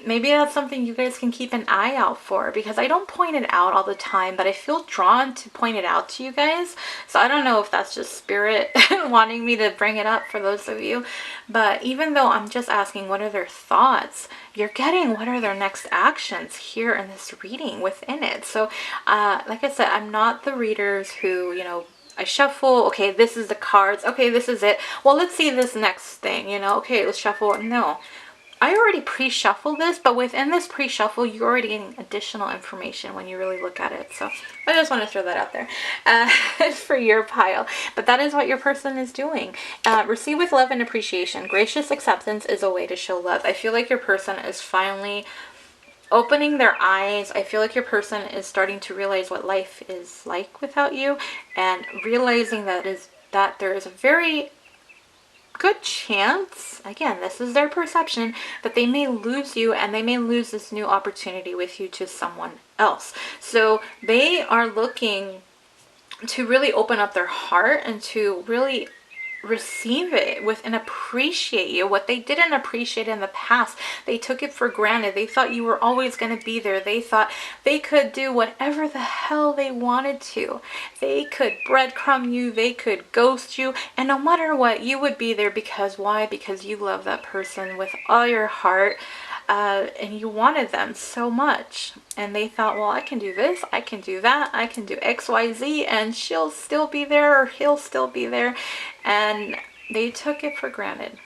maybe that's something you guys can keep an eye out for, because I don't point it out all the time, but I feel drawn to point it out to you guys. So I don't know if that's just spirit wanting me to bring it up for those of you. But even though I'm just asking what are their thoughts, you're getting what are their next actions here in this reading within it. So like I said, I'm not the readers who, you know, I shuffle, okay, this is the cards, okay, this is it, well, let's see this next thing, you know, okay, let's shuffle. No, I already pre-shuffled this, but within this pre-shuffle, you're already getting additional information when you really look at it. So I just want to throw that out there for your pile. But that is what your person is doing. Receive with love and appreciation. Gracious acceptance is a way to show love. I feel like your person is finally opening their eyes. I feel like your person is starting to realize what life is like without you, and realizing that there is a very good chance, again, this is their perception, that they may lose you and they may lose this new opportunity with you to someone else. So they are looking to really open up their heart and to really receive it with and appreciate you. What they didn't appreciate in the past, they took it for granted. They thought you were always going to be there. They thought they could do whatever the hell they wanted to. They could breadcrumb you, they could ghost you, and no matter what, you would be there. Because why? Because you love that person with all your heart. And you wanted them so much, and they thought, well, I can do this, I can do that, I can do XYZ, and she'll still be there, or he'll still be there. And they took it for granted,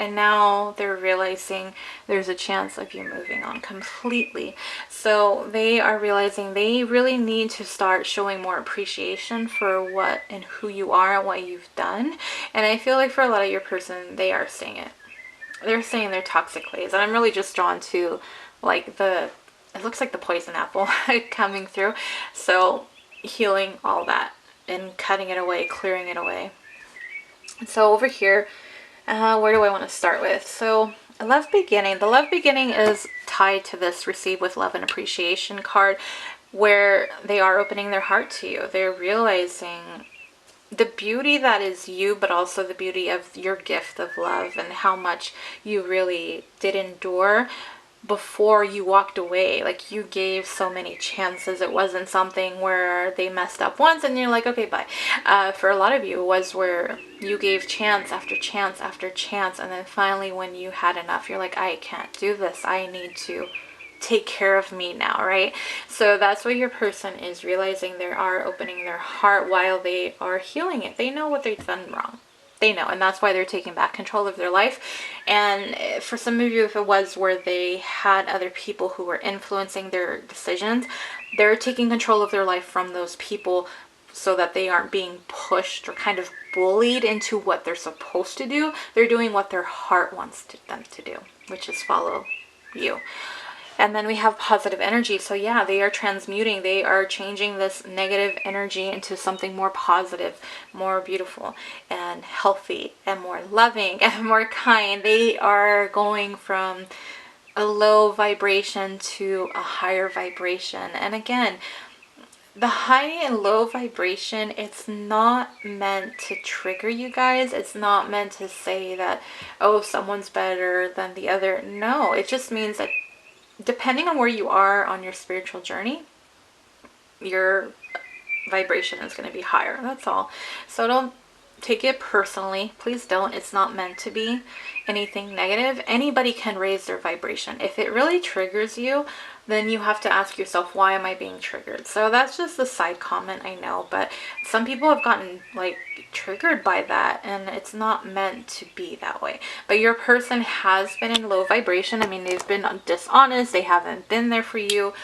and now they're realizing there's a chance of you moving on completely. So they are realizing they really need to start showing more appreciation for what and who you are and what you've done. And I feel like for a lot of your person, they are saying it. They're saying their toxic ways, and I'm really just drawn to like it looks like the poison apple coming through. So healing all that and cutting it away, clearing it away. And so over here, where do I want to start with? So love beginning. The love beginning is tied to this receive with love and appreciation card, where they are opening their heart to you. They're realizing the beauty that is you, but also the beauty of your gift of love and how much you really did endure before you walked away. Like, you gave so many chances. It wasn't something where they messed up once and you're like, okay, bye. For a lot of you, it was where you gave chance after chance after chance, and then finally when you had enough, you're like, I can't do this. I need to take care of me now, right? So that's what your person is realizing. They are opening their heart while they are healing it. They know what they've done wrong. They know, and that's why they're taking back control of their life. And for some of you, if it was where they had other people who were influencing their decisions, they're taking control of their life from those people so that they aren't being pushed or kind of bullied into what they're supposed to do. They're doing what their heart wants them to do, which is follow you. And then we have positive energy. So yeah, they are transmuting. They are changing this negative energy into something more positive, more beautiful and healthy and more loving and more kind. They are going from a low vibration to a higher vibration. And again, the high and low vibration, it's not meant to trigger you guys. It's not meant to say that, oh, someone's better than the other. No, it just means that depending on where you are on your spiritual journey, your vibration is going to be higher. That's all. So don't take it personally. Please don't. It's not meant to be anything negative. Anybody can raise their vibration. If it really triggers you, then you have to ask yourself, why am I being triggered? So that's just a side comment, I know, but some people have gotten like triggered by that, and it's not meant to be that way. But your person has been in low vibration. I mean, they've been dishonest. They haven't been there for you.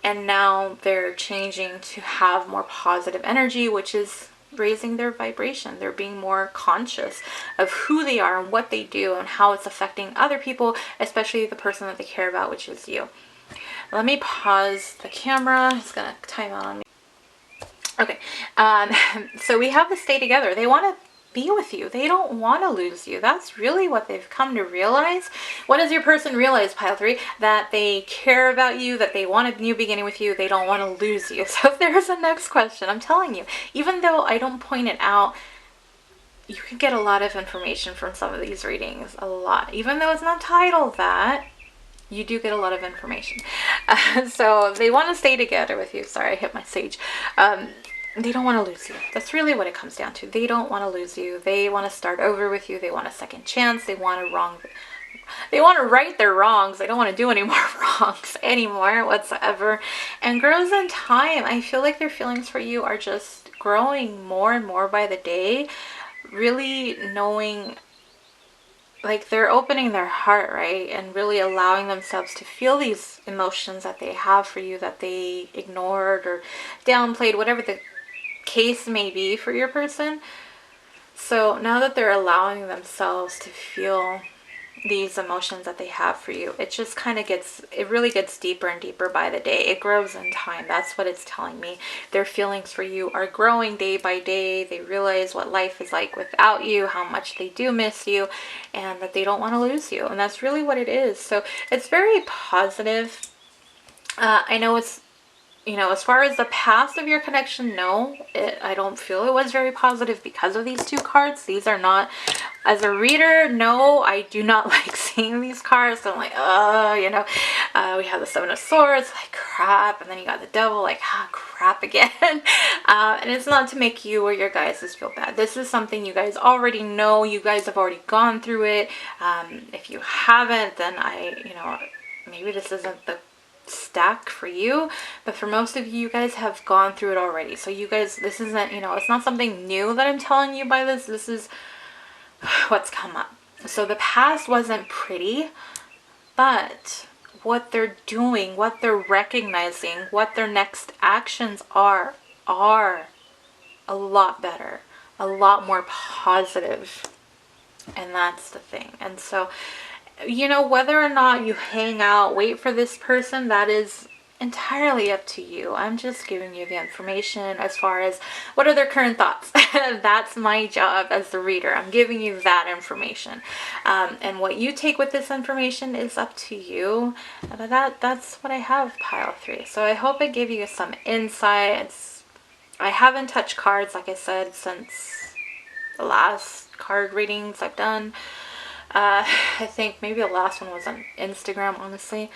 And now they're changing to have more positive energy, which is raising their vibration. They're being more conscious of who they are and what they do and how it's affecting other people, especially the person that they care about, which is you. Let me pause the camera. It's going to time out on me. Okay. So we have to stay together. They want to be with you. They don't want to lose you. That's really what they've come to realize. What does your person realize, pile 3? That they care about you, that they want a new beginning with you. They don't want to lose you. So there's the next question. I'm telling you, even though I don't point it out, you can get a lot of information from some of these readings. A lot. Even though it's not titled that, you do get a lot of information. So they want to stay together with you. Sorry, I hit my sage. They don't want to lose you. That's really what it comes down to. They don't want to lose you. They want to start over with you. They want a second chance. They want to right their wrongs. They don't want to do any more wrongs anymore whatsoever. And grows in time. I feel like their feelings for you are just growing more and more by the day. Really knowing, like, they're opening their heart, right? And really allowing themselves to feel these emotions that they have for you, that they ignored or downplayed, whatever the case may be for your person. So now that they're allowing themselves to feel these emotions that they have for you, it just kind of it really gets deeper and deeper by the day. It grows in time. That's what it's telling me. Their feelings for you are growing day by day. They realize what life is like without you, how much they do miss you, and that they don't want to lose you. And that's really what it is. So it's very positive. I know it's, as far as the past of your connection, no, I don't feel it was very positive because of these two cards. These are not, as a reader, no, I do not like seeing these cards. So I'm like, we have the Seven of Swords, like crap, and then you got the Devil, like, crap again. And it's not to make you or your guys feel bad. This is something you guys already know. You guys have already gone through it. If you haven't, then maybe this isn't the stack for you, but for most of you, you guys have gone through it already. So you guys, this isn't, it's not something new that I'm telling you by this. This is what's come up. So the past wasn't pretty, but what they're doing, what they're recognizing, what their next actions are a lot better, a lot more positive. And that's the thing. And so, whether or not you hang out, wait for this person, that is entirely up to you. I'm just giving you the information as far as what are their current thoughts. That's my job as the reader. I'm giving you that information. And what you take with this information is up to you. But that's what I have, pile 3. So I hope it gave you some insights. I haven't touched cards, like I said, since the last card readings I've done. I think maybe the last one was on Instagram, honestly.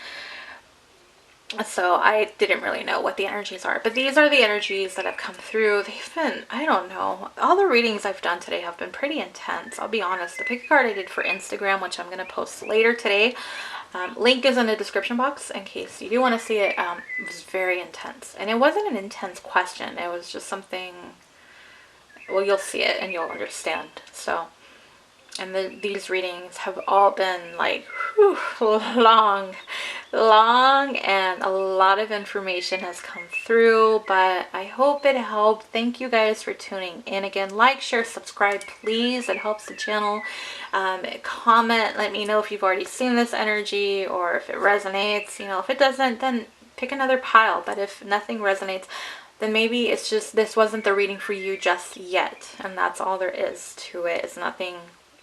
So I didn't really know what the energies are. But these are the energies that have come through. They've been, I don't know. All the readings I've done today have been pretty intense. I'll be honest. The pick a card I did for Instagram, which I'm going to post later today. Link is in the description box in case you do want to see it. It was very intense. And it wasn't an intense question. It was just something, well, you'll see it and you'll understand. So... and these readings have all been like long long and a lot of information has come through, but I hope it helped. Thank you guys for tuning in again. Like, share, subscribe, please. It helps the channel. Comment, let me know if you've already seen this energy or if it resonates. You know, if it doesn't, then pick another pile. But if nothing resonates, then maybe it's just this wasn't the reading for you just yet. And that's all there is to it. It's nothing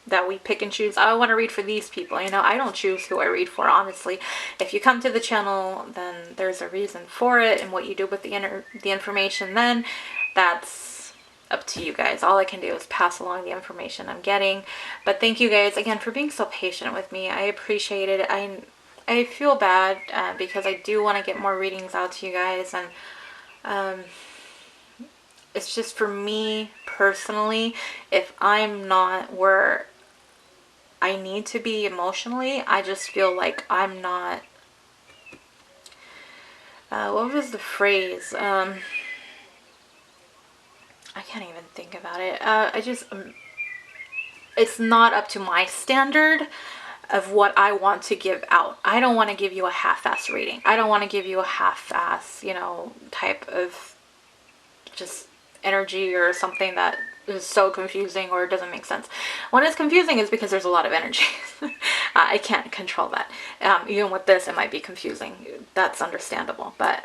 that we pick and choose. I want to read for these people. You know, I don't choose who I read for, honestly. If you come to the channel, then there's a reason for it, and what you do with the information, then that's up to you guys. All I can do is pass along the information I'm getting. But thank you guys again for being so patient with me. I appreciate it. I feel bad because I do want to get more readings out to you guys, and it's just for me personally, if I'm not where I need to be emotionally, I just feel like I'm not, what was the phrase? I can't even think about it. It's not up to my standard of what I want to give out. I don't want to give you a half-ass reading. I don't want to give you a half-ass, you know, type of just energy or something that is so confusing or it doesn't make sense. When it's confusing is because there's a lot of energy. I can't control that. Even with this, it might be confusing. That's understandable. But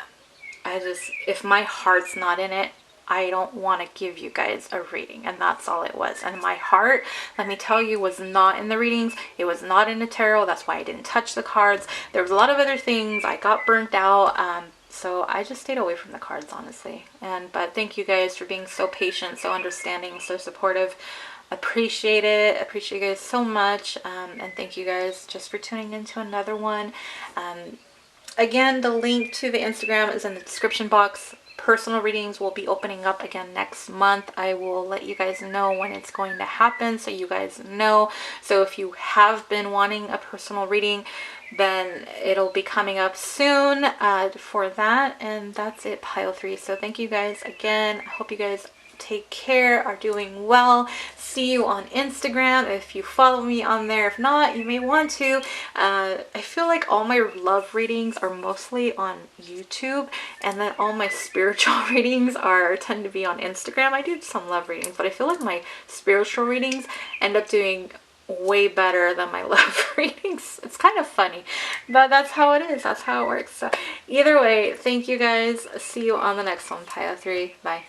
if my heart's not in it, I don't want to give you guys a reading. And that's all it was. And my heart, let me tell you, was not in the readings. It was not in the tarot. That's why I didn't touch the cards. There was a lot of other things. I got burnt out. So I just stayed away from the cards, honestly. But thank you guys for being so patient, so understanding, so supportive. Appreciate it. Appreciate you guys so much. And thank you guys just for tuning into another one. Again, the link to the Instagram is in the description box. Personal readings will be opening up again next month. I will let you guys know when it's going to happen, so you guys know. So if you have been wanting a personal reading, then it'll be coming up soon for that. And that's it, pile 3. So thank you guys again. I hope you guys take care, are doing well. See you on Instagram if you follow me on there. If not, you may want to. I feel like all my love readings are mostly on YouTube, and then all my spiritual readings tend to be on Instagram. I do some love readings, but I feel like my spiritual readings end up doing way better than my love readings. It's kind of funny, but that's how it is. That's how it works. So either way, thank you guys. See you on the next one, pile 3. Bye.